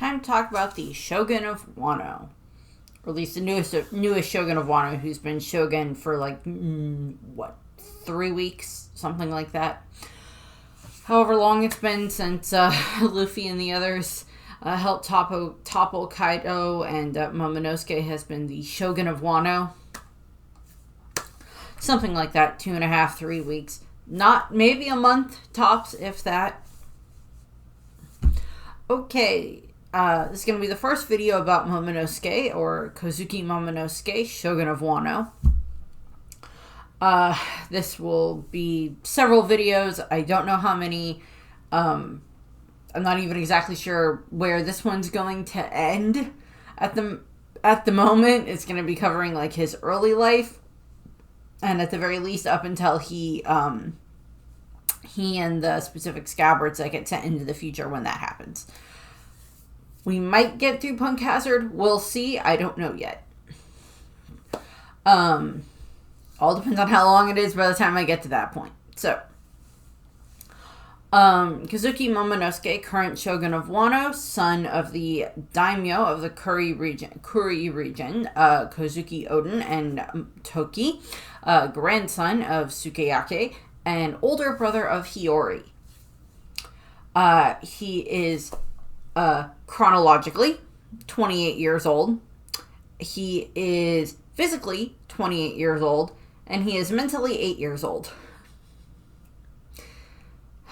Time to talk about the Shogun of Wano. Or at least the newest Shogun of Wano, who's been Shogun for 3 weeks? Something like that. However long it's been since Luffy and the others helped topple Kaido, and Momonoske has been the Shogun of Wano. Something like that, 2.5, 3 weeks. Not, maybe a month, tops, if that. Okay, this is going to be the first video about Momonoske, or Kozuki Momonoske, Shogun of Wano. This will be several videos. I don't know how many. I'm not even exactly sure where this one's going to end. At the moment, it's going to be covering like his early life, and at the very least, up until he and the specific scabbards that get sent into the future when that happens. We might get through Punk Hazard. We'll see. I don't know yet. All depends on how long it is by the time I get to that point. So, Kozuki Momonoske, current Shogun of Wano, son of the daimyo of the Kuri region, Kozuki Oden and Toki, grandson of Sukeyake, and older brother of Hiyori. He is chronologically 28 years old. He is physically 28 years old, and he is mentally 8 years old.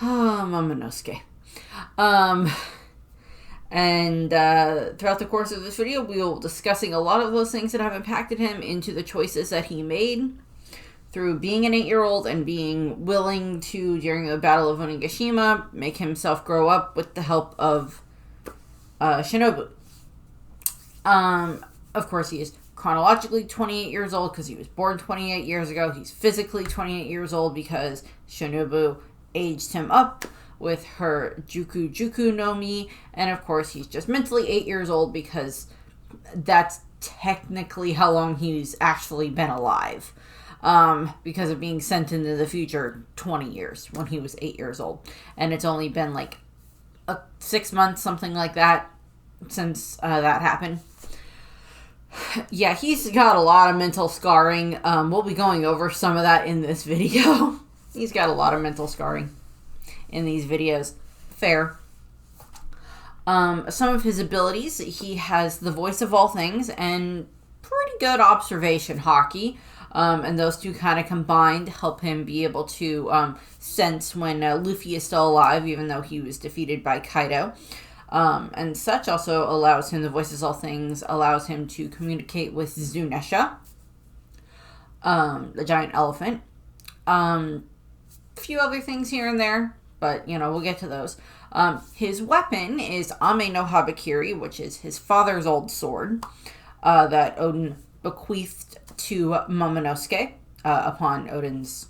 Momonoske. And throughout the course of this video, we will be discussing a lot of those things that have impacted him into the choices that he made through being an 8-year-old and being willing to, during the Battle of Onigashima, make himself grow up with the help of Shinobu. Of course, he is chronologically 28 years old because he was born 28 years ago. He's physically 28 years old because Shinobu aged him up with her Juku no Mi. And of course, he's just mentally 8 years old because that's technically how long he's actually been alive. Because of being sent into the future 20 years when he was 8 years old. And it's only been 6 months, something like that, since that happened. Yeah, he's got a lot of mental scarring. We'll be going over some of that in this video. He's got a lot of mental scarring in these videos. Fair. Some of his abilities, he has the voice of all things and pretty good observation hockey. And those two kind of combined help him be able to sense when Luffy is still alive, even though he was defeated by Kaido. And such also allows him, the voices all things, allows him to communicate with Zunesha, the giant elephant. A few other things here and there, but, we'll get to those. His weapon is Ame no Habakiri, which is his father's old sword, that Oden bequeathed to Momonoske upon Oden's,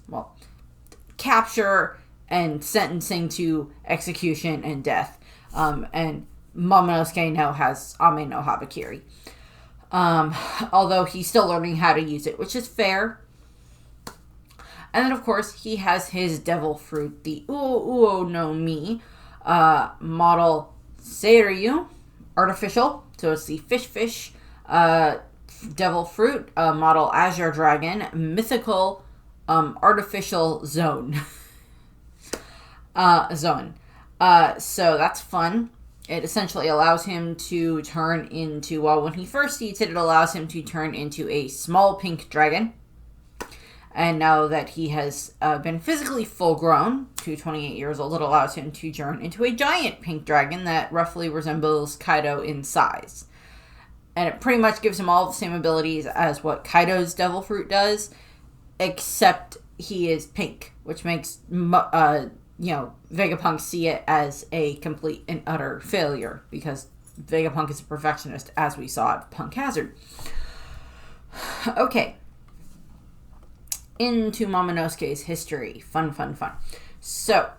capture and sentencing to execution and death. And Momonoske now has Ame no Habakiri. Although he's still learning how to use it, which is fair. And then, of course, he has his devil fruit, the Uo no Mi, model Seiryu, artificial. So it's the fish, devil fruit, model Azure Dragon, mythical, artificial zone. So that's fun. It essentially allows him to turn into, when he first eats it, it allows him to turn into a small pink dragon. And now that he has been physically full grown to 28 years old, it allows him to turn into a giant pink dragon that roughly resembles Kaido in size. And it pretty much gives him all the same abilities as what Kaido's devil fruit does, except he is pink, which makes Vegapunk see it as a complete and utter failure, because Vegapunk is a perfectionist, as we saw at Punk Hazard. Okay. Into Momonoske's history. Fun. So,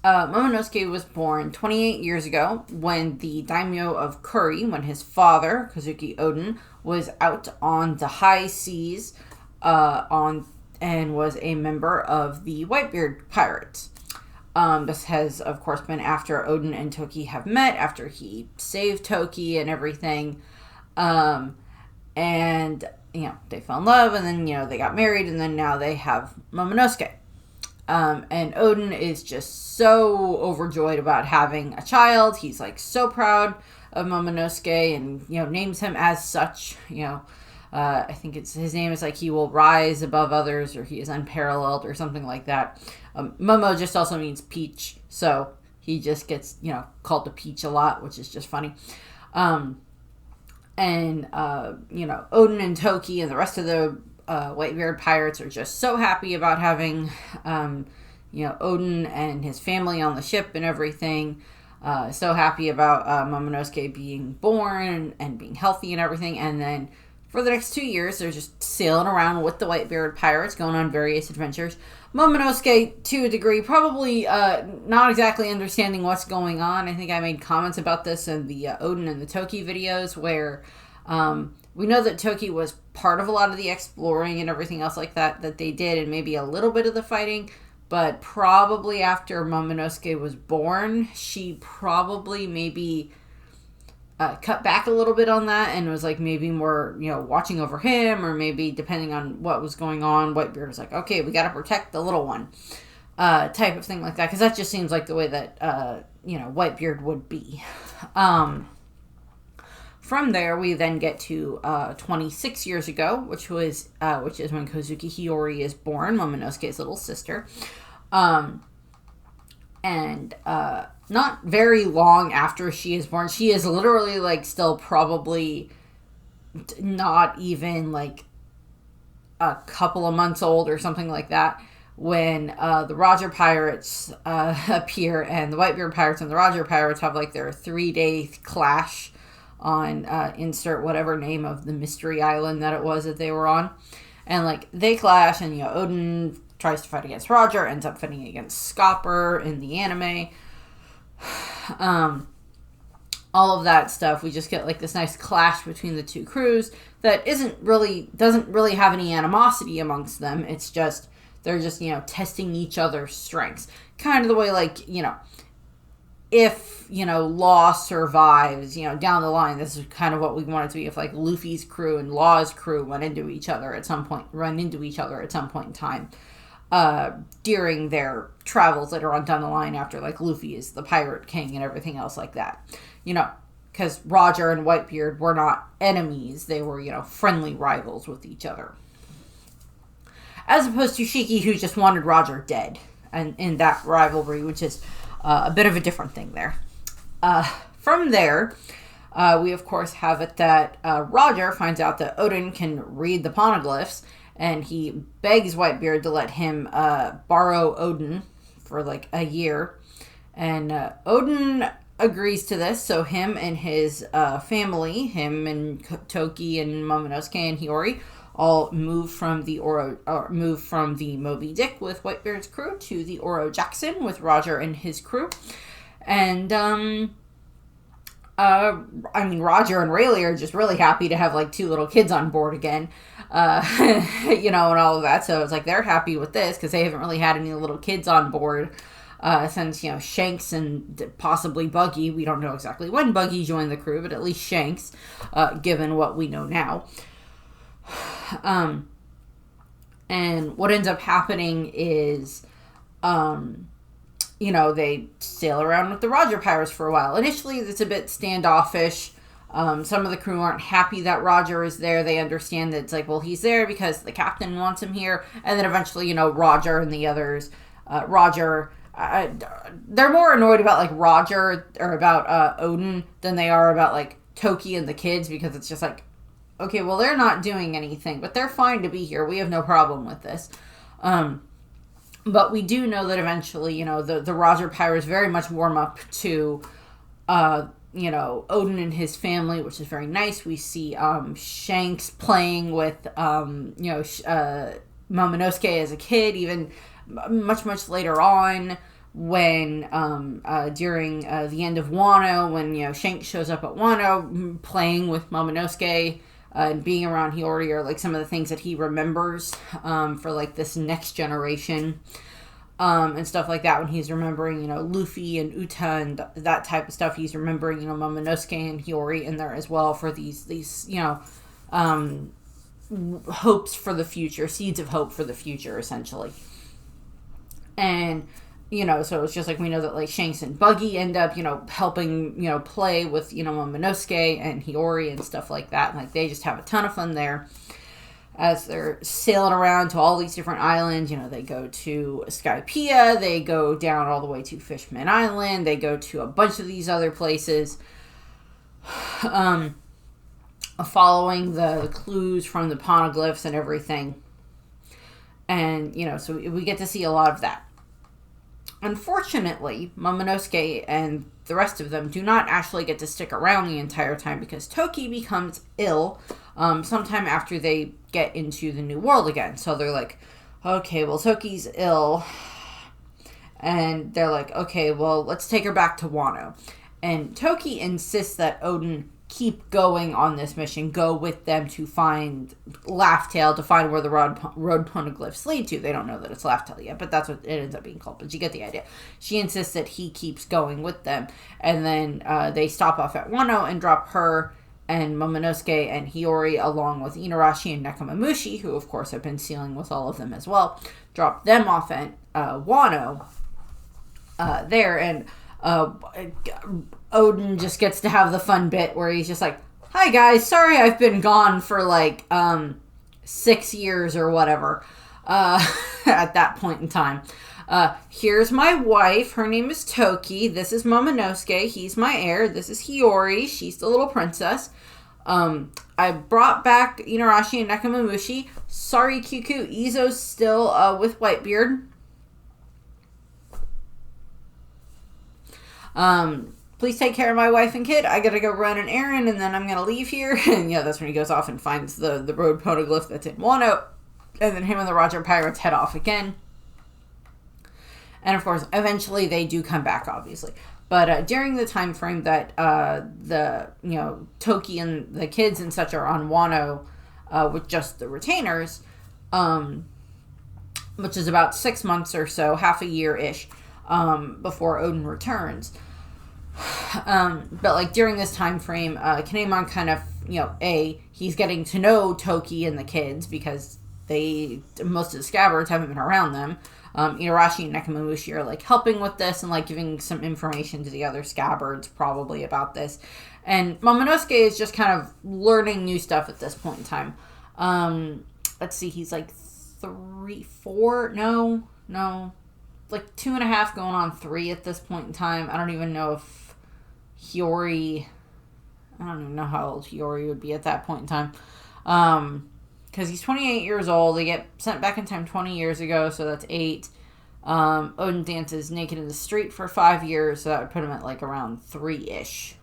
Momonoske was born 28 years ago when the daimyo of Kuri, when his father, Kozuki Oden, was out on the high seas and was a member of the Whitebeard pirates. This has, of course, been after Odin and Toki have met, after he saved Toki and everything. And, they fell in love, and then, they got married, and then now they have Momonoske. And Odin is just so overjoyed about having a child. He's, so proud of Momonoske and, names him as such, I think his name is he will rise above others, or he is unparalleled, or something like that. Momo just also means peach, so he just gets, called the peach a lot, which is just funny. Odin and Toki and the rest of the Whitebeard pirates are just so happy about having, Odin and his family on the ship and everything. So happy about Momonoske being born and being healthy and everything. And then for the next 2 years, they're just sailing around with the Whitebeard pirates, going on various adventures. Momonoske, to a degree, probably not exactly understanding what's going on. I think I made comments about this in the Odin and the Toki videos, where we know that Toki was part of a lot of the exploring and everything else like that they did, and maybe a little bit of the fighting. But probably after Momonoske was born, she probably maybe cut back a little bit on that and was maybe more, watching over him, or maybe depending on what was going on, Whitebeard was okay, we got to protect the little one, type of thing like that. Because that just seems like the way that, Whitebeard would be. From there, we then get to 26 years ago, which is when Kozuki Hiyori is born, Momonosuke's little sister. Not very long after she is born, she is literally still probably not even a couple of months old or something like that, when the Roger Pirates appear, and the Whitebeard Pirates and the Roger Pirates have their 3-day clash on insert whatever name of the mystery island that it was that they were on. And they clash, and Odin tries to fight against Roger, ends up fighting against Scopper in the anime. All of that stuff. We just get this nice clash between the two crews that doesn't really have any animosity amongst them. It's just they're just testing each other's strengths, kind of the way if Law survives down the line. This is kind of what we want it to be if Luffy's crew and Law's crew run into each other at some point in time during their travels later on down the line, after Luffy is the pirate king and everything else like that, because Roger and Whitebeard were not enemies. They were friendly rivals with each other, as opposed to Shiki, who just wanted Roger dead, and in that rivalry, which is a bit of a different thing there. From there, we of course have it that Roger finds out that Odin can read the poneglyphs, and he begs Whitebeard to let him borrow Odin for a year. And Odin agrees to this, so him and his family, him and Toki and Momonosuke and Hiyori, all move from the Moby Dick with Whitebeard's crew to the Oro Jackson with Roger and his crew. And Roger and Rayleigh are just really happy to have 2 little kids on board again, and all of that. So it's they're happy with this, because they haven't really had any little kids on board since Shanks and possibly Buggy. We don't know exactly when Buggy joined the crew, but at least Shanks, given what we know now. And what ends up happening is, they sail around with the Roger Pirates for a while. Initially, it's a bit standoffish. Some of the crew aren't happy that Roger is there. They understand that it's he's there because the captain wants him here. And then eventually, Roger and the others, they're more annoyed about, Roger or about Odin than they are about, Toki and the kids, because it's just okay, well, they're not doing anything, but they're fine to be here. We have no problem with this. But we do know that eventually, the Roger Pirates very much warm up to, Odin and his family, which is very nice. We see Shanks playing with, Momonosuke as a kid, even much later on, when during the end of Wano, when Shanks shows up at Wano, playing with Momonosuke and being around Hiyori are some of the things that he remembers for this next generation. and stuff like that when he's remembering, Luffy and Uta and that type of stuff. He's remembering, Momonosuke and Hiyori in there as well for these hopes for the future, seeds of hope for the future, essentially. And, so it's just like we know that, like, Shanks and Buggy end up, helping, play with, Momonosuke and Hiyori and stuff like that. And, like, they just have a ton of fun there as they're sailing around to all these different islands. They go to Skypiea, they go down all the way to Fishman Island, they go to a bunch of these other places, following the clues from the poneglyphs and everything. And, so we get to see a lot of that. Unfortunately, Momonosuke and the rest of them do not actually get to stick around the entire time because Toki becomes ill sometime after they get into the New World again. So they're like, okay, well, Toki's ill. And they're like, okay, well, let's take her back to Wano. And Toki insists that Oden keep going on this mission, go with them to find Laugh-Tale, to find where the road poneglyphs lead to. They don't know that it's Laugh-Tale yet, but that's what it ends up being called. But you get the idea. She insists that he keeps going with them. And then they stop off at Wano and drop her and Momonosuke and Hiyori, along with Inarashi and Nekomamushi, who of course have been sealing with all of them as well, drop them off at Wano there. And Oden just gets to have the fun bit where he's just like, hi guys, sorry I've been gone for like 6 years or whatever at that point in time. Here's my wife, her name is Toki, this is Momonosuke, he's my heir, this is Hiyori, she's the little princess. I brought back Inarashi and Nekomamushi. Sorry Kyuku, Izo's still with Whitebeard. Please take care of my wife and kid. I gotta go run an errand and then I'm gonna leave here. And that's when he goes off and finds the road poneglyph that's in Wano. And then him and the Roger Pirates head off again. And of course, eventually they do come back, obviously. But during the time frame that Toki and the kids and such are on Wano with just the retainers, which is about 6 months or so, half a year-ish, before Oden returns. But like during this time frame, Kinemon kind of, he's getting to know Toki and the kids because most of the scabbards haven't been around them. Inarashi and Nekomamushi are like helping with this and like giving some information to the other scabbards probably about this. And Momonosuke is just kind of learning new stuff at this point in time. Let's see, he's like like 2.5 going on 3 at this point in time. I don't even know if Hiyori, I don't even know how old Hiyori would be at that point in time. Because he's 28 years old. They get sent back in time 20 years ago, so that's 8. Oden dances naked in the street for 5 years, so that would put him at like around 3-ish.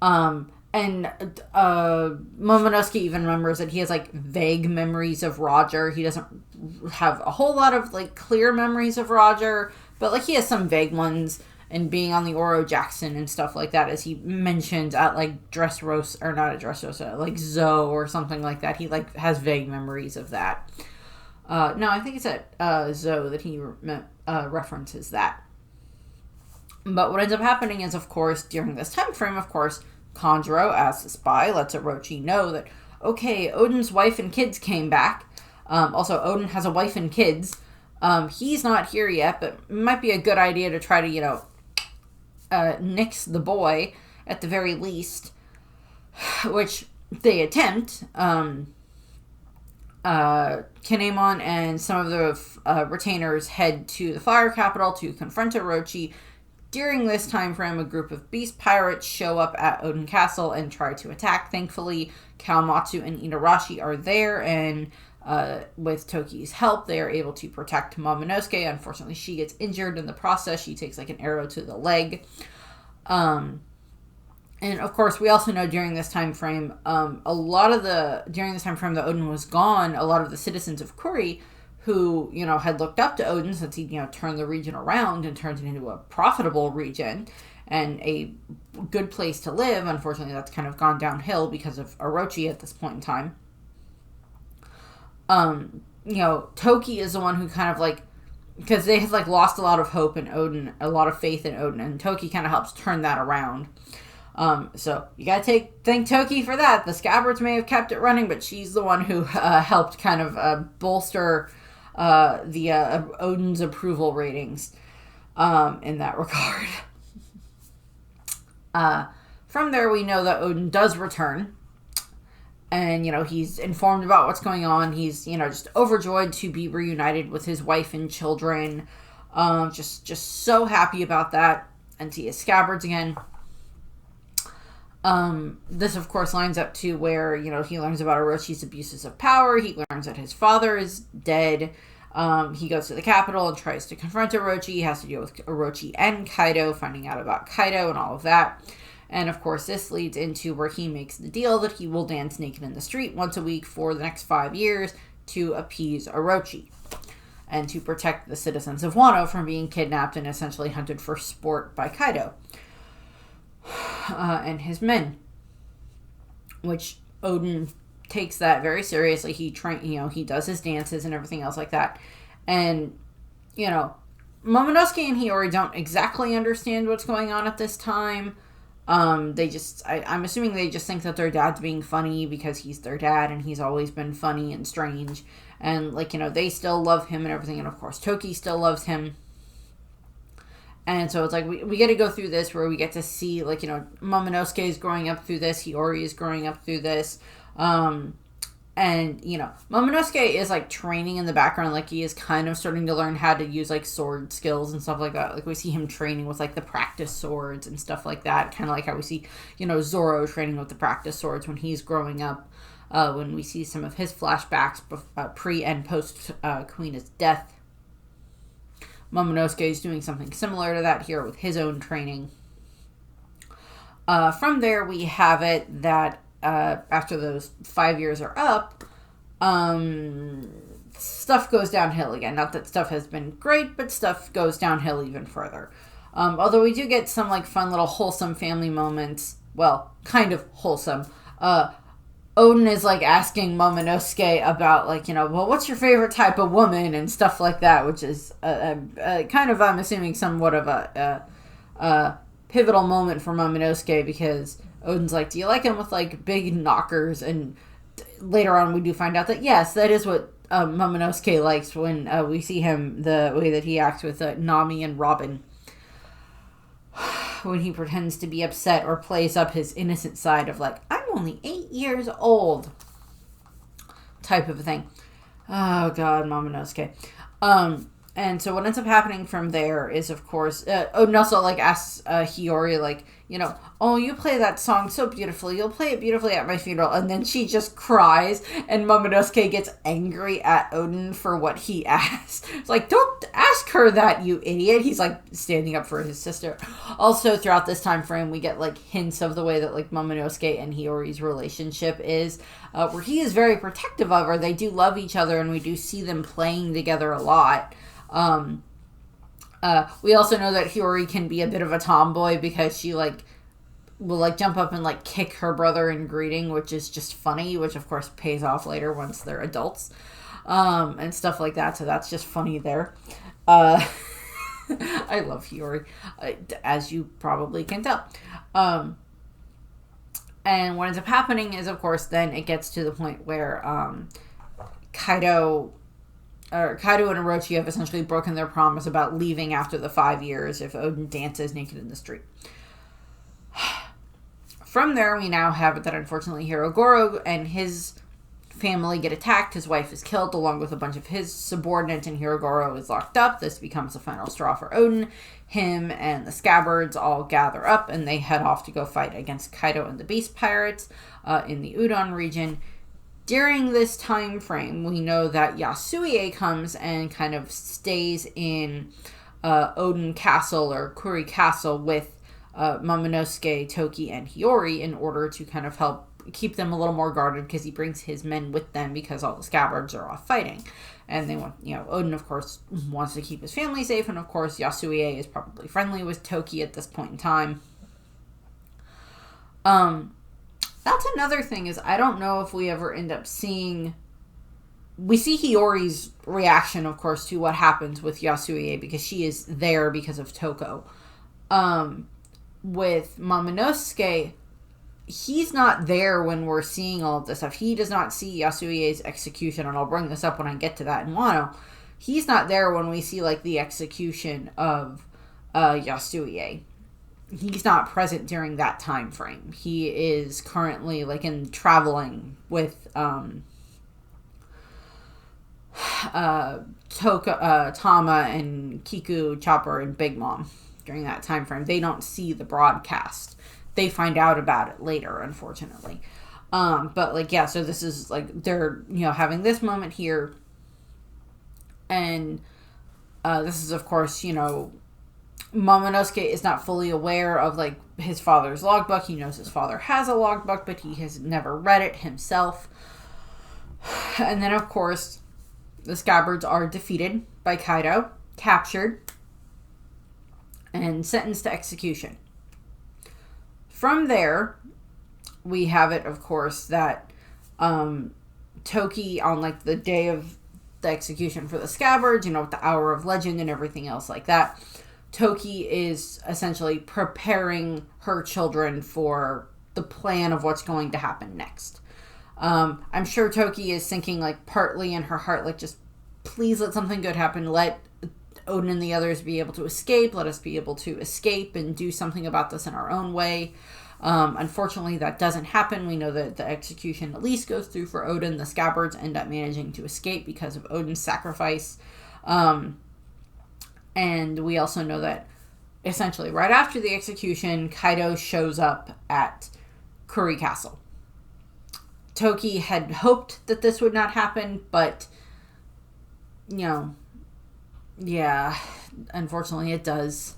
And Momonosuke even remembers that he has like vague memories of Roger. He doesn't have a whole lot of like clear memories of Roger, but like he has some vague ones, and being on the Oro Jackson and stuff like that, as he mentioned at like like Zoe or something like that. He like has vague memories of that. No, I think it's at Zoe that he references that. But what ends up happening is, of course, during this time frame, of course, Kanjuro, as the spy, lets Orochi know that, okay, Oden's wife and kids came back. Also, Oden has a wife and kids. He's not here yet, but it might be a good idea to try to, nix the boy, at the very least. Which they attempt. Kinemon and some of the retainers head to the Fire Capital to confront Orochi. During this time frame, a group of beast pirates show up at Oden Castle and try to attack. Thankfully, Kawamatsu and Inarashi are there, and with Toki's help, they are able to protect Momonosuke. Unfortunately, she gets injured in the process. She takes like an arrow to the leg. And of course, we also know during this time frame, during this time frame that Oden was gone, a lot of the citizens of Kuri, who, had looked up to Oden since he, turned the region around and turned it into a profitable region and a good place to live. Unfortunately, that's kind of gone downhill because of Orochi at this point in time. Toki is the one who kind of like because they had like lost a lot of hope in Odin, a lot of faith in Odin, and Toki kind of helps turn that around. So you gotta thank Toki for that. The Scabbards may have kept it running, but she's the one who helped kind of bolster the Odin's approval ratings in that regard. From there, we know that Odin does return. And, he's informed about what's going on. He's, just overjoyed to be reunited with his wife and children. Just so happy about that. And see his Scabbards again. This, of course, lines up to where, he learns about Orochi's abuses of power. He learns that his father is dead. He goes to the capital and tries to confront Orochi. He has to deal with Orochi and Kaido, finding out about Kaido and all of that. And, of course, this leads into where he makes the deal that he will dance naked in the street once a week for the next 5 years to appease Orochi and to protect the citizens of Wano from being kidnapped and essentially hunted for sport by Kaido and his men, which Odin takes that very seriously. He he does his dances and everything else like that. And, Momonosuke and Hiyori don't exactly understand what's going on at this time. I'm assuming they just think that their dad's being funny because he's their dad and he's always been funny and strange. And, they still love him and everything. And, of course, Toki still loves him. And so it's like we get to go through this where we get to see, Momonosuke is growing up through this. Hiyori is growing up through this. And, Momonosuke is, training in the background. He is kind of starting to learn how to use, sword skills and stuff like that. We see him training with, the practice swords and stuff like that. Kind of like how we see, Zoro training with the practice swords when he's growing up. When we see some of his flashbacks pre- and post Kuina's death. Momonosuke is doing something similar to that here with his own training. From there, we have it that after those 5 years are up, stuff goes downhill again. Not that stuff has been great, but stuff goes downhill even further. Although we do get some fun little wholesome family moments. Well, kind of wholesome. Odin is asking Momonosuke about well, what's your favorite type of woman and stuff like that, which is kind of, I'm assuming, somewhat of a pivotal moment for Momonosuke, because Odin's do you like him with big knockers? And later on we do find out that yes, that is what Momonosuke likes when we see him, the way that he acts with Nami and Robin when he pretends to be upset or plays up his innocent side of I'm only 8 years old type of a thing. Oh god, Momonosuke. And so what ends up happening from there is, of course, Odin also asks Hiyori oh, you play that song so beautifully. You'll play it beautifully at my funeral. And then she just cries, and Momonosuke gets angry at Odin for what he asked. It's don't ask her that, you idiot. He's standing up for his sister. Also, throughout this time frame, we get hints of the way that Momonosuke and Hiyori's relationship is, where he is very protective of her. They do love each other, and we do see them playing together a lot. We also know that Hiyori can be a bit of a tomboy because she will jump up and kick her brother in greeting, which is just funny, which of course pays off later once they're adults, and stuff like that. So that's just funny there. I love Hiyori, as you probably can tell. And what ends up happening is, of course, then it gets to the point where Kaido and Orochi have essentially broken their promise about leaving after the 5 years if Odin dances naked in the street. From there, we now have it that unfortunately Hirogoro and his family get attacked. His wife is killed along with a bunch of his subordinates, and Hirogoro is locked up. This becomes the final straw for Odin. Him and the Scabbards all gather up, and they head off to go fight against Kaido and the Beast Pirates in the Udon region. During this time frame, we know that Yasue comes and kind of stays in Odin Castle or Kuri Castle with Momonosuke, Toki, and Hiyori in order to kind of help keep them a little more guarded, because he brings his men with them because all the Scabbards are off fighting. And they want, Odin, of course, wants to keep his family safe, and of course, Yasue is probably friendly with Toki at this point in time. That's another thing, is I don't know if we ever end up seeing we see Hiyori's reaction, of course, to what happens with Yasuie, because she is there because of Toko. With Momonosuke, he's not there when we're seeing all of this stuff. He does not see Yasuie's execution, and I'll bring this up when I get to that in Wano. He's not there when we see, like, the execution of Yasuie. He's not present during that time frame. He is currently, like, in traveling with Tama and Kiku, Chopper, and Big Mom during that time frame. They don't see the broadcast. They find out about it later, unfortunately. But, like, yeah, so this is, like, they're, having this moment here. And this is, of course, Momonosuke is not fully aware of, like, his father's logbook. He knows his father has a logbook, but he has never read it himself. And then, of course, the Scabbards are defeated by Kaido, captured, and sentenced to execution. From there, we have it, of course, that Toki, on, like, the day of the execution for the Scabbards, with the Hour of Legend and everything else like that, Toki is essentially preparing her children for the plan of what's going to happen next. I'm sure Toki is thinking, like, partly in her heart, like, just please let something good happen. Let Oden and the others be able to escape. Let us be able to escape and do something about this in our own way. Unfortunately, that doesn't happen. We know that the execution at least goes through for Oden. The Scabbards end up managing to escape because of Oden's sacrifice. And we also know that essentially right after the execution, Kaido shows up at Curry Castle. Toki had hoped that this would not happen, but, yeah, unfortunately it does.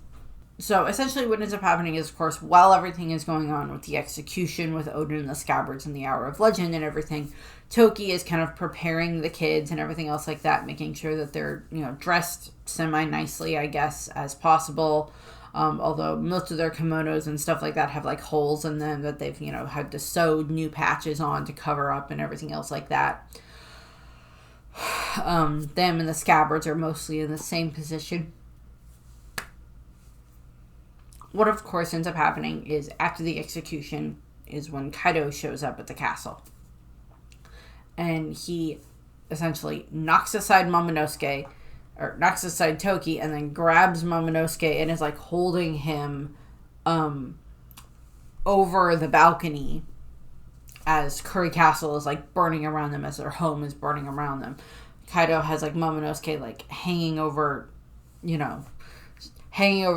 So essentially what ends up happening is, of course, while everything is going on with the execution with Oden and the Scabbards and the Hour of Legend and everything, Toki is kind of preparing the kids and everything else like that, making sure that they're, dressed semi-nicely, I guess, as possible. Although most of their kimonos and stuff like that have, like, holes in them that they've, had to sew new patches on to cover up and everything else like that. Them and the Scabbards are mostly in the same position. What, of course, ends up happening is after the execution is when Kaido shows up at the castle. And he essentially knocks aside Toki, and then grabs Momonosuke and is, like, holding him over the balcony as Curry Castle is, like, burning around them, as their home is burning around them. Kaido has, like, Momonosuke, like, hanging over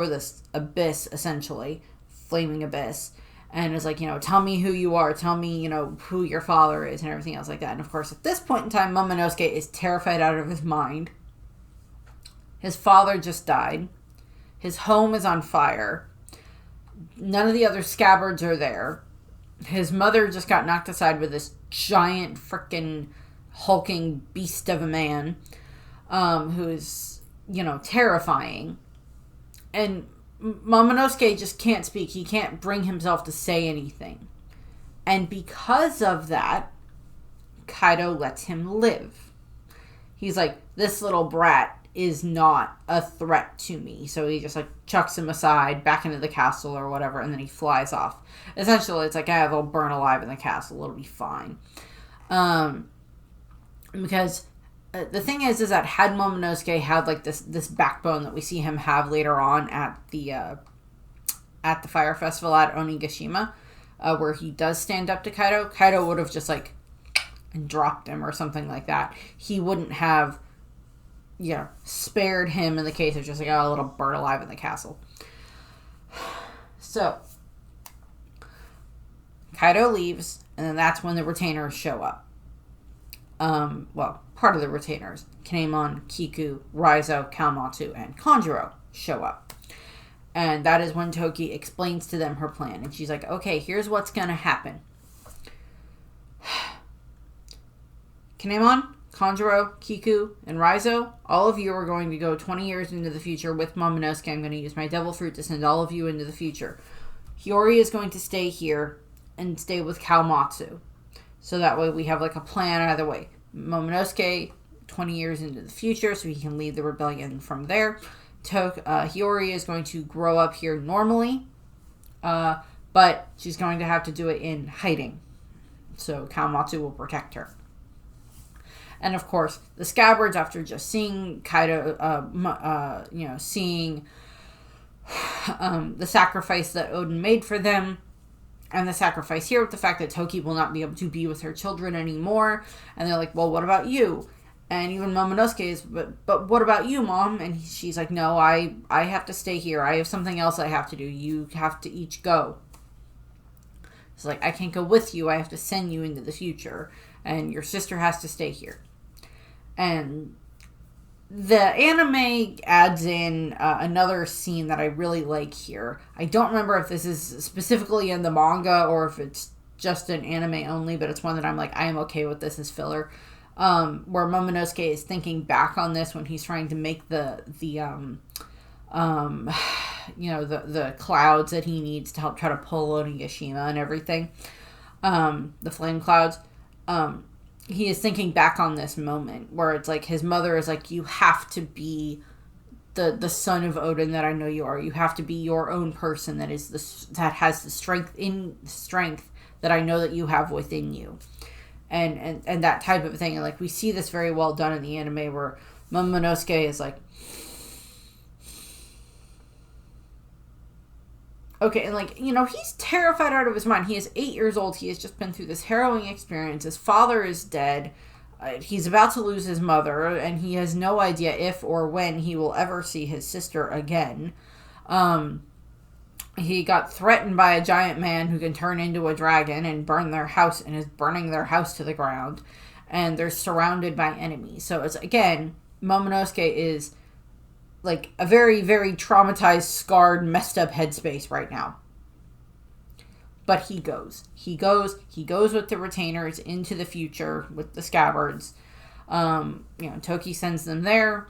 this abyss, essentially, flaming abyss, and is like, tell me who you are, tell me, who your father is, and everything else like that. And, of course, at this point in time, Momonosuke is terrified out of his mind. His father just died. His home is on fire. None of the other Scabbards are there. His mother just got knocked aside with this giant frickin' hulking beast of a man, who is, terrifying. And Momonosuke just can't speak. He can't bring himself to say anything. And because of that, Kaido lets him live. He's like, this little brat is not a threat to me. So he just, like, chucks him aside back into the castle or whatever, and then he flies off. Essentially, it's like, they'll burn alive in the castle. It'll be fine. Because the thing is that had Momonosuke had, like, this backbone that we see him have later on at the fire festival at Onigashima, where he does stand up to Kaido, Kaido would have just, like, dropped him or something like that. He wouldn't have, spared him in the case of just, like, a little bird alive in the castle. So, Kaido leaves, and then that's when the retainers show up. Part of the retainers, Kinemon, Kiku, Raizo, Kawamatsu, and Kanjuro show up. And that is when Toki explains to them her plan. And she's like, okay, here's what's going to happen. Kinemon, Kanjuro, Kiku, and Raizo, all of you are going to go 20 years into the future with Momonosuke. I'm going to use my devil fruit to send all of you into the future. Hiyori is going to stay here and stay with Kawamatsu. So that way we have, like, a plan either way. Momonosuke 20 years into the future so he can lead the rebellion from there. Hiyori is going to grow up here normally, but she's going to have to do it in hiding. So Kawamatsu will protect her. And of course, the Scabbards, after just seeing Kaido, seeing the sacrifice that Oden made for them, and the sacrifice here with the fact that Toki will not be able to be with her children anymore, and they're like, well, what about you? And even Momonosuke is, but what about you, Mom? And she's like, no, I have to stay here. I have something else I have to do. You have to each go. It's like, I can't go with you. I have to send you into the future. And your sister has to stay here. And the anime adds in another scene that I really like here. I don't remember if this is specifically in the manga or if it's just an anime only, but it's one that I'm like, I am okay with this as filler. Where Momonosuke is thinking back on this when he's trying to make the clouds that he needs to help try to pull Onigashima and everything. The flame clouds. He is thinking back on this moment where it's like his mother is like, you have to be the son of Oden that I know you are. You have to be your own person that has the strength that I know that you have within you. And that type of thing. And like we see this very well done in the anime where Momonosuke is like, okay, and like, he's terrified out of his mind. He is 8 years old. He has just been through this harrowing experience. His father is dead. He's about to lose his mother, and he has no idea if or when he will ever see his sister again. He got threatened by a giant man who can turn into a dragon and burn their house, and is burning their house to the ground. And they're surrounded by enemies. So it's, again, Momonosuke is like a very, very traumatized, scarred, messed up headspace right now. But he goes with the retainers into the future with the Scabbards. Toki sends them there.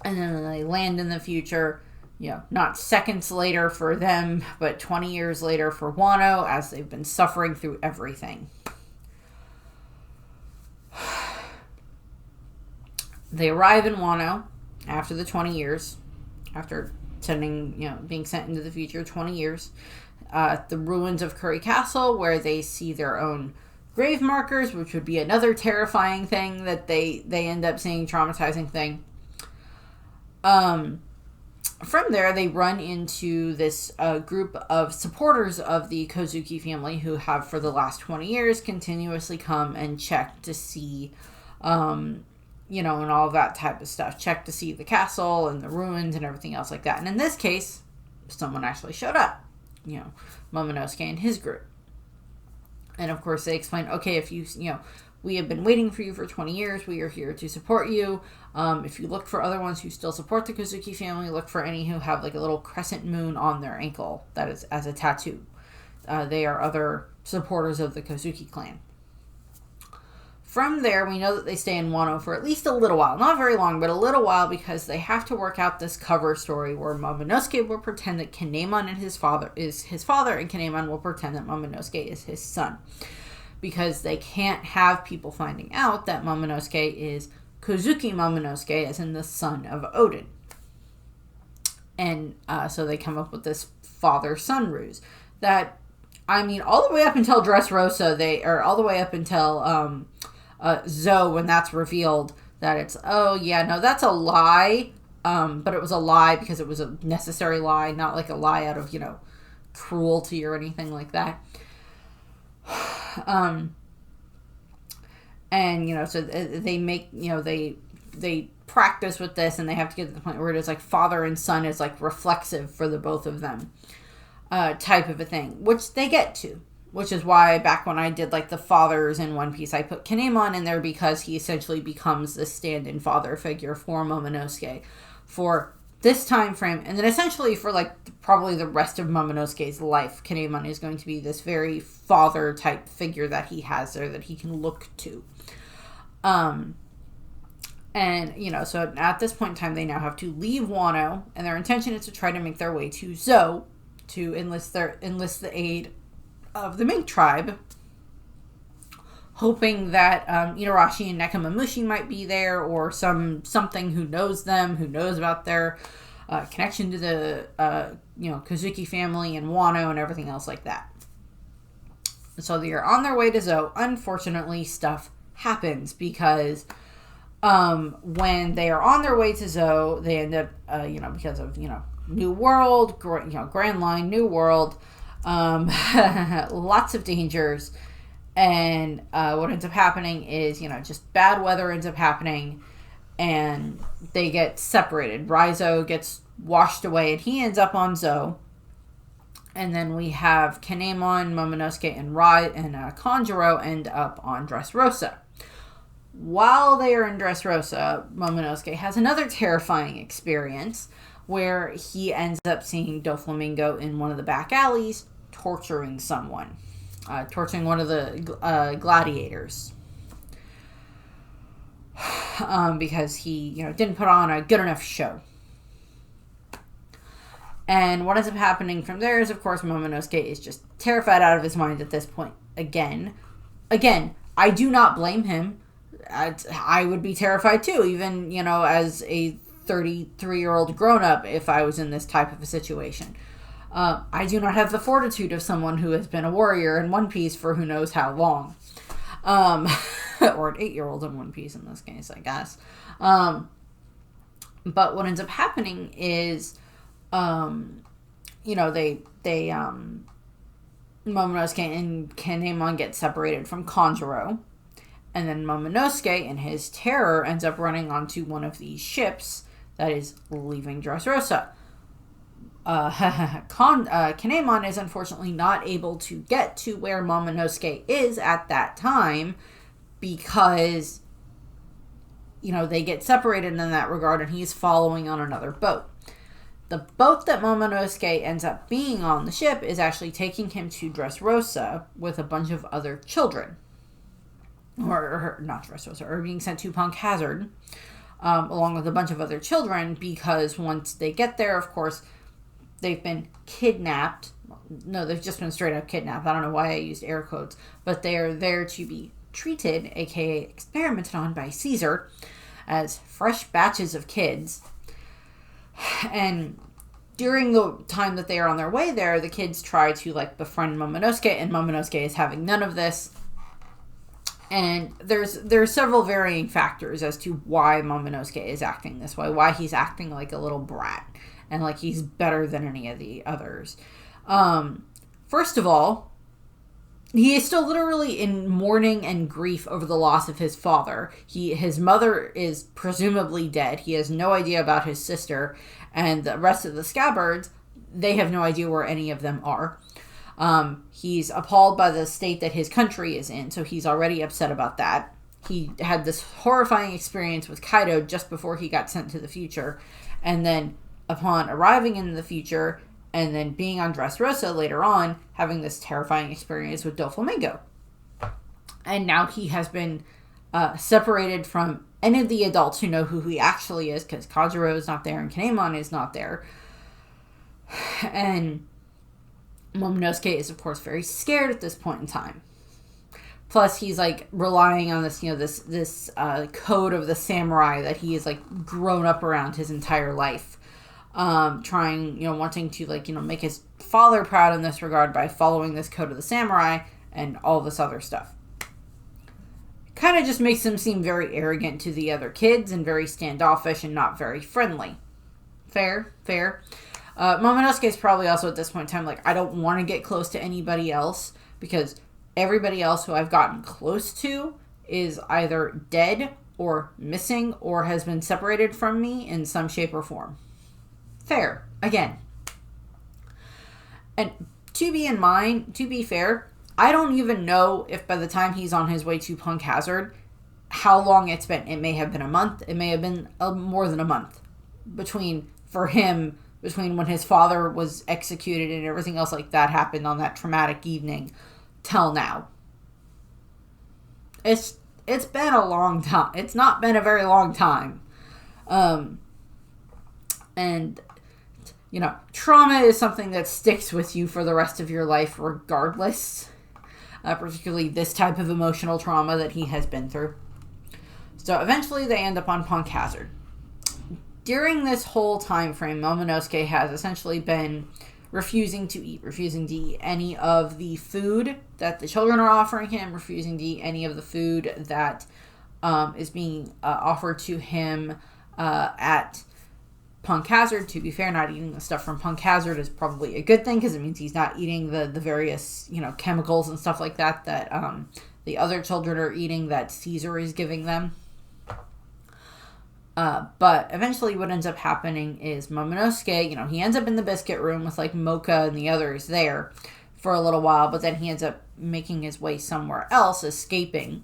And then they land in the future, not seconds later for them, but 20 years later for Wano, as they've been suffering through everything. They arrive in Wano after the 20 years, after being sent into the future 20 years, the ruins of Curry Castle, where they see their own grave markers, which would be another terrifying thing that they end up seeing, traumatizing thing. From there, they run into this group of supporters of the Kozuki family who have, for the last 20 years, continuously come and check to see, and all of that type of stuff. Check to see the castle and the ruins and everything else like that. And in this case, someone actually showed up, Momonosuke and his group. And of course, they explain, okay, if we have been waiting for you for 20 years. We are here to support you. If you look for other ones who still support the Kozuki family, look for any who have like a little crescent moon on their ankle that is as a tattoo. They are other supporters of the Kozuki clan. From there, we know that they stay in Wano for at least a little while. Not very long, but a little while, because they have to work out this cover story where Momonosuke will pretend that Kinemon is his father, and Kinemon will pretend that Momonosuke is his son. Because they can't have people finding out that Momonosuke is Kozuki Momonosuke, as in the son of Oden. And so they come up with this father-son ruse. That, all the way up until Dressrosa, all the way up until Zoe, when that's revealed, that it's, that's a lie. But it was a lie because it was a necessary lie, not like a lie out of, cruelty or anything like that. So they make, they practice with this, and they have to get to the point where it is like father and son is like reflexive for the both of them, type of a thing, which they get to, which is why back when I did like the fathers in One Piece, I put Kinemon in there because he essentially becomes the stand-in father figure for Momonosuke for this time frame, and then essentially for like probably the rest of Momonosuke's life, Kinemon is going to be this very father type figure that he has there that he can look to. So at this point in time, they now have to leave Wano, and their intention is to try to make their way to Zoe to enlist the aid of the Mink tribe hoping that Itarashi and Nekomamushi might be there, or something who knows them, who knows about their connection to the Kozuki family and Wano and everything else like that. So they're on their way to Zou. Unfortunately, stuff happens because when they are on their way to Zou, they end up, because of, New World, Grand Line, New World, lots of dangers. And what ends up happening is, just bad weather ends up happening, and they get separated. Raizo gets washed away, and he ends up on Zou. And then we have Kinemon, Momonosuke, and Kanjuro end up on Dressrosa. While they are in Dressrosa, Momonosuke has another terrifying experience where he ends up seeing Doflamingo in one of the back alleys torturing someone. Torturing one of the gladiators. Because he, didn't put on a good enough show. And what ends up happening from there is, of course, Momonosuke is just terrified out of his mind at this point. Again, I do not blame him. I would be terrified too, even, as a 33-year-old grown-up, if I was in this type of a situation. I do not have the fortitude of someone who has been a warrior in One Piece for who knows how long. Or an 8-year-old in One Piece in this case, I guess. But what ends up happening is, Momonosuke and Kinemon get separated from Kanjuro. And then Momonosuke, in his terror, ends up running onto one of these ships that is leaving Dressrosa. Kinemon is unfortunately not able to get to where Momonosuke is at that time because, they get separated in that regard, and he's following on another boat. The boat that Momonosuke ends up being on the ship is actually taking him to Dressrosa with a bunch of other children. Or not Dressrosa, or being sent to Punk Hazard, along with a bunch of other children, because once they get there, of course, they've been kidnapped. No, they've just been straight up kidnapped. I don't know why I used air quotes, but they are there to be treated, aka experimented on by Caesar, as fresh batches of kids. And during the time that they are on their way there, the kids try to befriend Momonosuke, and Momonosuke is having none of this. And there's several varying factors as to why Momonosuke is acting this way, why he's acting like a little brat, and like he's better than any of the others. First of all, he is still literally in mourning and grief over the loss of his father. His mother is presumably dead. He has no idea about his sister, and the rest of the Scabbards, they have no idea where any of them are. He's appalled by the state that his country is in, so he's already upset about that. He had this horrifying experience with Kaido just before he got sent to the future, and then upon arriving in the future, and then being on Dressrosa later on, having this terrifying experience with Doflamingo. And now he has been separated from any of the adults who know who he actually is, because Kanjuro is not there and Kinemon is not there. And Momonosuke is, of course, very scared at this point in time. Plus, he's, relying on this, this code of the samurai that he has, grown up around his entire life. Wanting to, make his father proud in this regard by following this code of the samurai and all this other stuff. Kind of just makes him seem very arrogant to the other kids and very standoffish and not very friendly. Fair. Momonosuke is probably also at this point in time I don't want to get close to anybody else because everybody else who I've gotten close to is either dead or missing or has been separated from me in some shape or form. Fair. Again. And to be fair, I don't even know if by the time he's on his way to Punk Hazard, how long it's been. It may have been a month. It may have been more than a month between when his father was executed and everything else like that happened on that traumatic evening till now. It's been a long time. It's not been a very long time. And trauma is something that sticks with you for the rest of your life regardless. particularly this type of emotional trauma that he has been through. So eventually they end up on Punk Hazard. During this whole time frame, Momonosuke has essentially been refusing to eat any of the food that the children are offering him, refusing to eat any of the food that is being offered to him at Punk Hazard. To be fair, not eating the stuff from Punk Hazard is probably a good thing, because it means he's not eating the various, chemicals and stuff like that the other children are eating that Caesar is giving them. But eventually what ends up happening is Momonosuke, he ends up in the biscuit room with like Mocha and the others there for a little while, but then he ends up making his way somewhere else, escaping.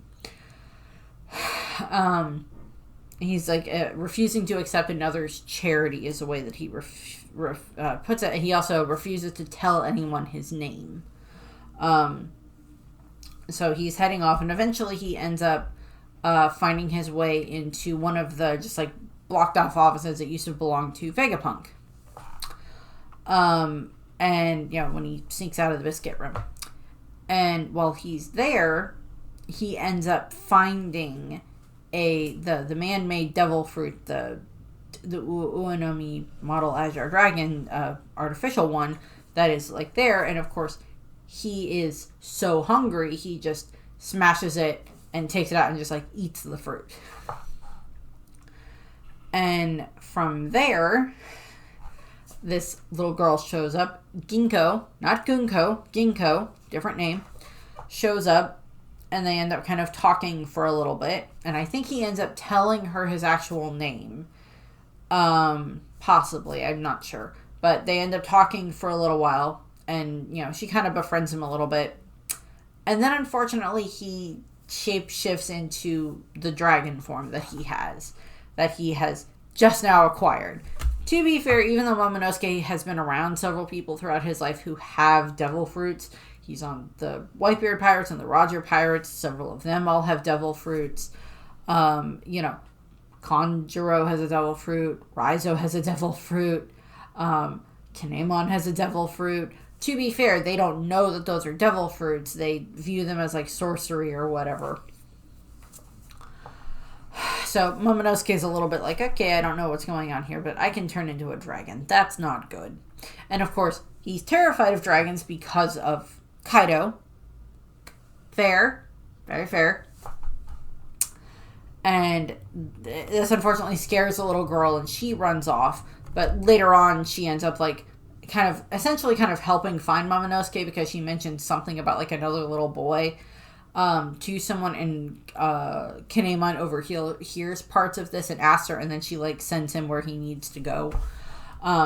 He's like refusing to accept another's charity is the way that he puts it. He also refuses to tell anyone his name. So he's heading off, and eventually he ends up finding his way into one of the just like blocked off offices that used to belong to Vegapunk. And when he sneaks out of the biscuit room, and while he's there, he ends up finding the man-made devil fruit, the Uenomi model Azure Dragon, artificial one that is like there, and of course he is so hungry he just smashes it and takes it out and just like eats the fruit. And from there, this little girl shows up. Ginkgo, not Gunko, Ginkgo, different name, shows up, and they end up kind of talking for a little bit. And I think he ends up telling her his actual name. Possibly, I'm not sure. But they end up talking for a little while, and she kind of befriends him a little bit. And then unfortunately he shape shifts into the dragon form that he has just now acquired. To be fair, even though Momonosuke has been around several people throughout his life who have devil fruits, he's on the Whitebeard Pirates and the Roger Pirates. Several of them all have devil fruits. Konjuro has a devil fruit. Raizo has a devil fruit. Kinemon has a devil fruit. To be fair, they don't know that those are devil fruits. They view them as like sorcery or whatever. So Momonosuke is a little bit like, okay, I don't know what's going on here, but I can turn into a dragon. That's not good. And of course, he's terrified of dragons because of Kaido. Fair. Very fair. And this unfortunately scares the little girl, and she runs off. But later on, she ends up like essentially helping find Momonosuke, because she mentioned something about like another little boy to someone, and Kinemon overhears parts of this and asks her, and then she like sends him where he needs to go.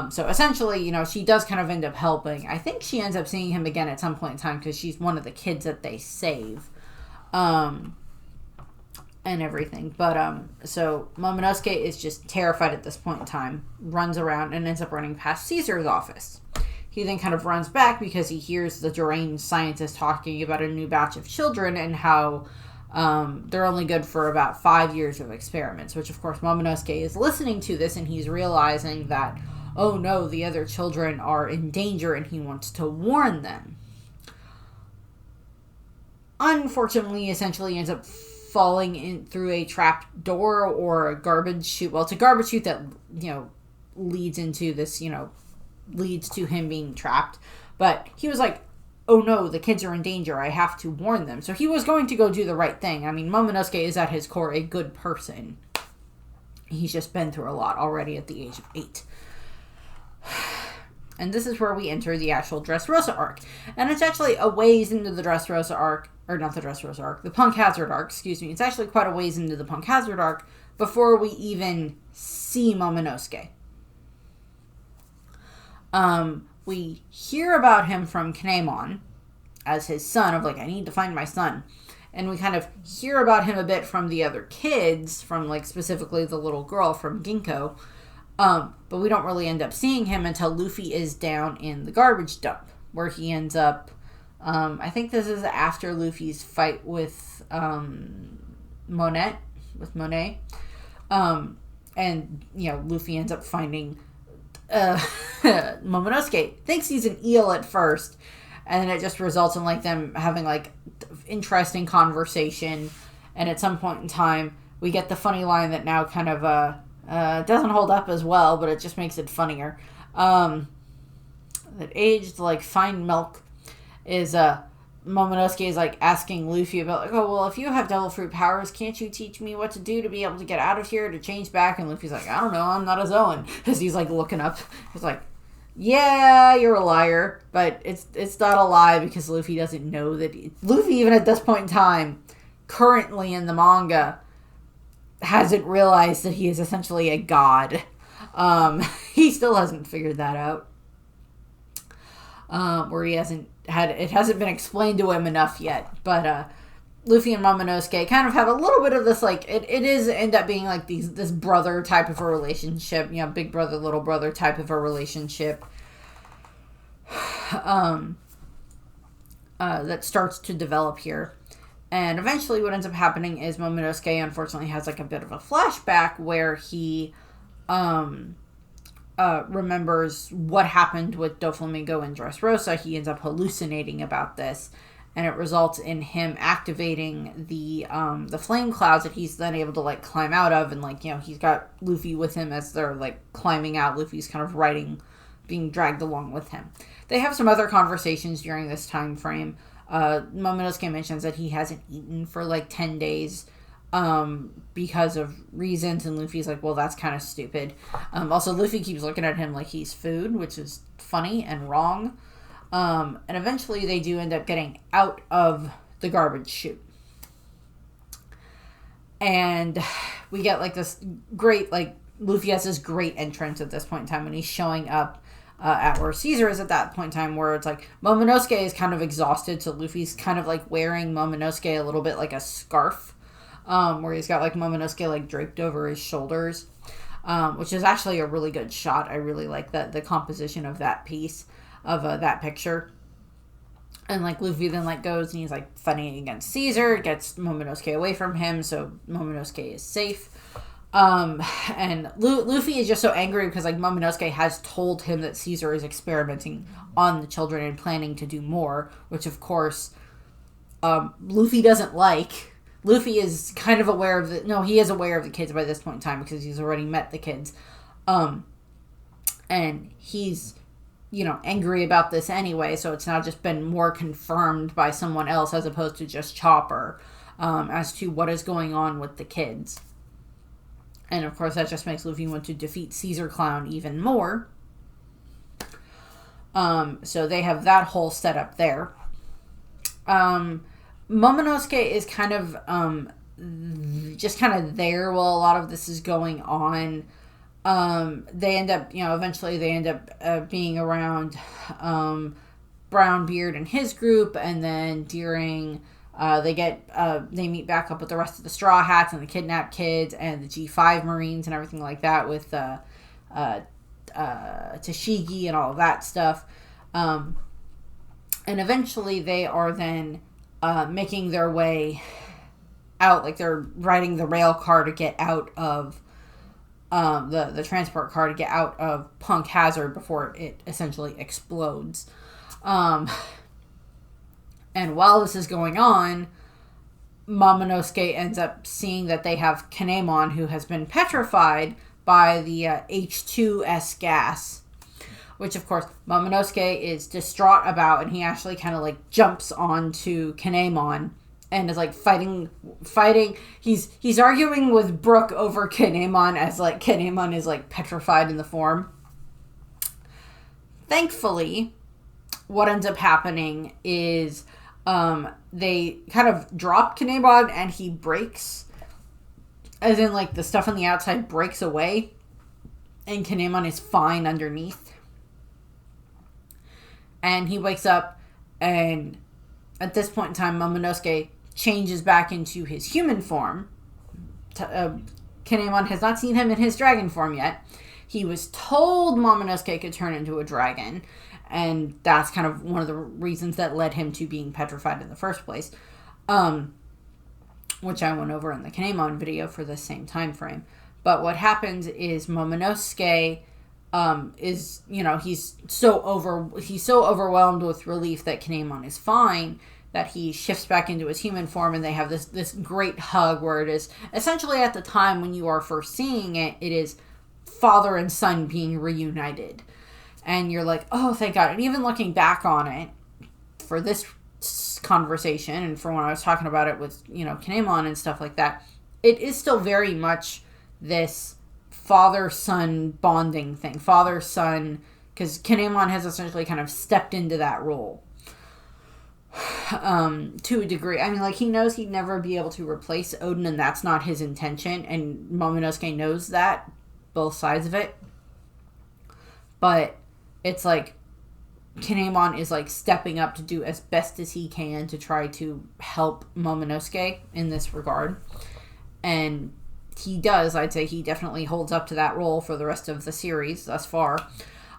So essentially, she does kind of end up helping. I think she ends up seeing him again at some point in time, because she's one of the kids that they save. And everything. But, so Momonosuke is just terrified at this point in time, runs around, and ends up running past Caesar's office. He then kind of runs back because he hears the deranged scientist talking about a new batch of children and how they're only good for about 5 years of experiments, which of course Momonosuke is listening to this, and he's realizing that, oh no, the other children are in danger, and he wants to warn them. Unfortunately, essentially ends up falling in through a trap door or a garbage chute. Well, it's a garbage chute that, leads into this, leads to him being trapped. But he was like, oh no, the kids are in danger. I have to warn them. So he was going to go do the right thing. I mean, Momonosuke is at his core a good person. He's just been through a lot already at the age of 8. And this is where we enter the actual Dressrosa arc. And it's actually a ways into the Dressrosa arc, or not the Dressrosa arc, the Punk Hazard arc, excuse me. It's actually quite a ways into the Punk Hazard arc before we even see Momonosuke. We hear about him from Kinemon as his son, of like, I need to find my son. And we kind of hear about him a bit from the other kids, from like specifically the little girl from Ginkgo. But we don't really end up seeing him until Luffy is down in the garbage dump, where he ends up, I think this is after Luffy's fight with Monet. And, Luffy ends up finding Momonosuke. Thinks he's an eel at first, and then it just results in like them having like interesting conversation. And at some point in time, we get the funny line that now kind of doesn't hold up as well, but it just makes it funnier. That aged like fine milk is Momonosuke is like asking Luffy about like, oh well, if you have devil fruit powers, can't you teach me what to do to be able to get out of here to change back? And Luffy's like, I don't know, I'm not a Zoan, because he's like looking up. He's like, yeah, you're a liar, but it's not a lie because Luffy doesn't know that Luffy, even at this point in time, currently in the manga, hasn't realized that he is essentially a god. He still hasn't figured that out. Where he hasn't been explained to him enough yet. But Luffy and Momonosuke kind of have a little bit of this, like, it is end up being like this brother type of a relationship, you know, big brother, little brother type of a relationship. That starts to develop here. And eventually what ends up happening is Momonosuke unfortunately has like a bit of a flashback where he remembers what happened with Doflamingo and Dressrosa. He ends up hallucinating about this, and it results in him activating the flame clouds that he's then able to like climb out of, and like, you know, he's got Luffy with him as they're like climbing out. Luffy's kind of being dragged along with him. They have some other conversations during this time frame. Momonosuke mentions that he hasn't eaten for like 10 days because of reasons, and Luffy's like, well, that's kind of stupid. Also, Luffy keeps looking at him like he's food, which is funny and wrong. And eventually they do end up getting out of the garbage chute. And we get like this great, like, Luffy has this great entrance at this point in time when he's showing up at where Caesar is at that point in time, where it's like Momonosuke is kind of exhausted, so Luffy's kind of like wearing Momonosuke a little bit like a scarf, where he's got like Momonosuke like draped over his shoulders, which is actually a really good shot. I really like the composition of that piece, of that picture. And like Luffy then like goes and he's like fighting against Caesar, gets Momonosuke away from him, so Momonosuke is safe. And Luffy is just so angry because like Momonosuke has told him that Caesar is experimenting on the children and planning to do more, which of course Luffy doesn't like. Luffy is kind of aware of he is aware of the kids by this point in time because he's already met the kids. And he's, you know, angry about this anyway, so it's now just been more confirmed by someone else as opposed to just Chopper, as to what is going on with the kids. And of course that just makes Luffy want to defeat Caesar Clown even more. So they have that whole setup there. Momonosuke is kind of just kind of there while a lot of this is going on. They end up, you know, eventually they end up being around Brownbeard and his group, and then during they meet back up with the rest of the Straw Hats and the kidnapped kids and the G5 Marines and everything like that with Tashigi and all of that stuff. And eventually they are then making their way out, like they're riding the rail car to get out of the transport car to get out of Punk Hazard before it essentially explodes. And while this is going on, Momonosuke ends up seeing that they have Kinemon, who has been petrified by the H2S gas, which of course Momonosuke is distraught about, and he actually kind of like jumps onto Kinemon and is like fighting. He's arguing with Brook over Kinemon as like Kinemon is like petrified in the form. Thankfully, what ends up happening is they kind of drop Kinemon and he breaks, as in like the stuff on the outside breaks away and Kinemon is fine underneath. And he wakes up, and at this point in time Momonosuke changes back into his human form. Kinemon has not seen him in his dragon form yet. He was told Momonosuke could turn into a dragon, and that's kind of one of the reasons that led him to being petrified in the first place, which I went over in the Kinemon video for the same time frame. But what happens is Momonosuke is, you know, he's so overwhelmed with relief that Kinemon is fine, that he shifts back into his human form, and they have this great hug where it is essentially, at the time when you are first seeing it, it is father and son being reunited. And you're like, oh, thank God. And even looking back on it for this conversation, and for when I was talking about it with, you know, Kinemon and stuff like that, it is still very much this father-son bonding thing. Father-son, because Kinemon has essentially kind of stepped into that role. To a degree. I mean, like, he knows he'd never be able to replace Odin, and that's not his intention, and Momonosuke knows that, both sides of it. But it's like Kinemon is like stepping up to do as best as he can to try to help Momonosuke in this regard. And he does. I'd say he definitely holds up to that role for the rest of the series thus far.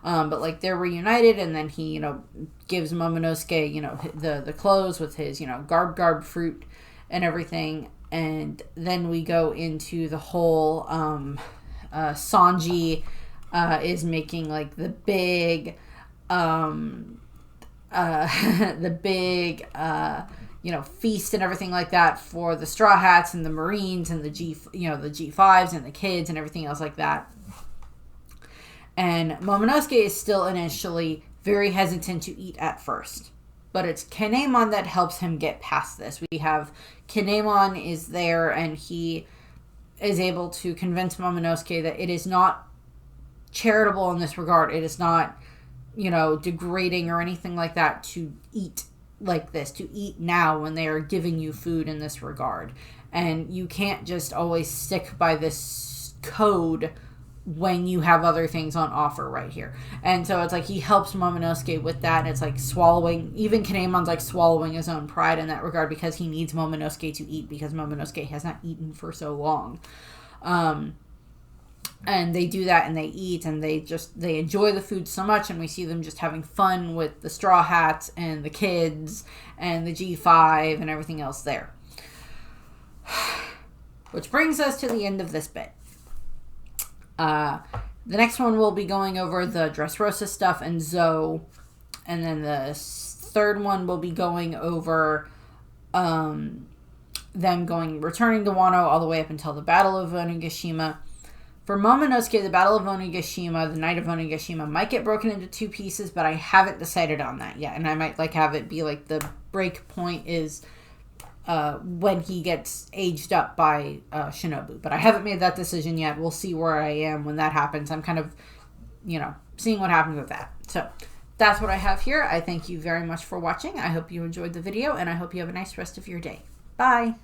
But like, they're reunited, and then he, you know, gives Momonosuke, you know, the clothes with his, you know, garb fruit and everything. And then we go into the whole Sanji is making like the big you know, feast and everything like that for the Straw Hats and the Marines and the G5s and the kids and everything else like that. And Momonosuke is still initially very hesitant to eat at first. But it's Kinemon that helps him get past this. We have Kinemon is there, and he is able to convince Momonosuke that it is not charitable in this regard. It is not, you know, degrading or anything like that to eat like this, to eat now when they are giving you food in this regard. And you can't just always stick by this code when you have other things on offer right here. And so it's like he helps Momonosuke with that, and it's like swallowing, even Kinemon's like swallowing his own pride in that regard, because he needs Momonosuke to eat, because Momonosuke has not eaten for so long. And they do that, and they eat, and they enjoy the food so much, and we see them just having fun with the Straw Hats and the kids and the G5 and everything else there. Which brings us to the end of this bit. The next one we'll be going over the Dressrosa stuff and Zoe, and then the third one will be going over them returning to Wano all the way up until the Battle of Onigashima. For Momonosuke, the Battle of Onigashima, the Night of Onigashima, might get broken into two pieces, but I haven't decided on that yet, and I might like have it be like the break point is when he gets aged up by Shinobu. But I haven't made that decision yet. We'll see where I am when that happens. I'm kind of, you know, seeing what happens with that. So that's what I have here. I thank you very much for watching. I hope you enjoyed the video, and I hope you have a nice rest of your day. Bye!